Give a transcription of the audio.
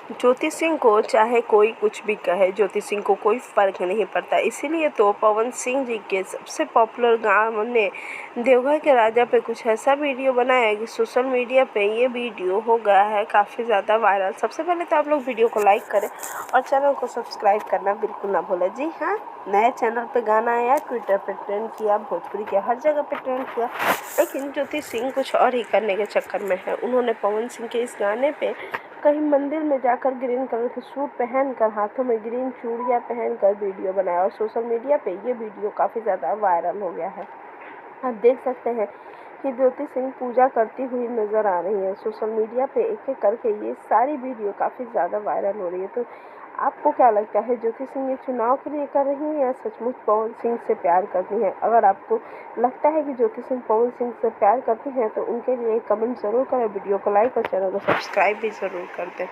ज्योति सिंह को चाहे कोई कुछ भी कहे, ज्योति सिंह को कोई फ़र्क नहीं पड़ता। इसीलिए तो पवन सिंह जी के सबसे पॉपुलर गाँव ने देवघर के राजा पे कुछ ऐसा वीडियो बनाया कि सोशल मीडिया पे ये वीडियो हो गया है काफ़ी ज़्यादा वायरल। सबसे पहले तो आप लोग वीडियो को लाइक करें और चैनल को सब्सक्राइब करना बिल्कुल ना भूलें। जी हाँ, नए चैनल पे गाना आया, ट्विटर पे ट्रेंड किया, भोजपुरी के हर जगह पे ट्रेंड किया, लेकिन ज्योति सिंह कुछ और ही करने के चक्कर में है। उन्होंने पवन सिंह के इस गाने पे कहीं मंदिर में जाकर ग्रीन कलर के सूट पहनकर, हाथों में ग्रीन चूड़ियाँ पहनकर वीडियो बनाया और सोशल मीडिया पे ये वीडियो काफ़ी ज़्यादा वायरल हो गया है। आप देख सकते हैं कि ज्योति सिंह पूजा करती हुई नज़र आ रही है। सोशल मीडिया पे एक-एक करके ये सारी वीडियो काफ़ी ज़्यादा वायरल हो रही है। तो आपको क्या लगता है, ज्योति सिंह ये चुनाव के लिए कर रही हैं या सचमुच पवन सिंह से प्यार करती हैं? अगर आपको लगता है कि ज्योति सिंह पवन सिंह से प्यार करती हैं तो उनके लिए कमेंट ज़रूर करें, वीडियो को लाइक और चैनल को सब्सक्राइब भी ज़रूर कर दें।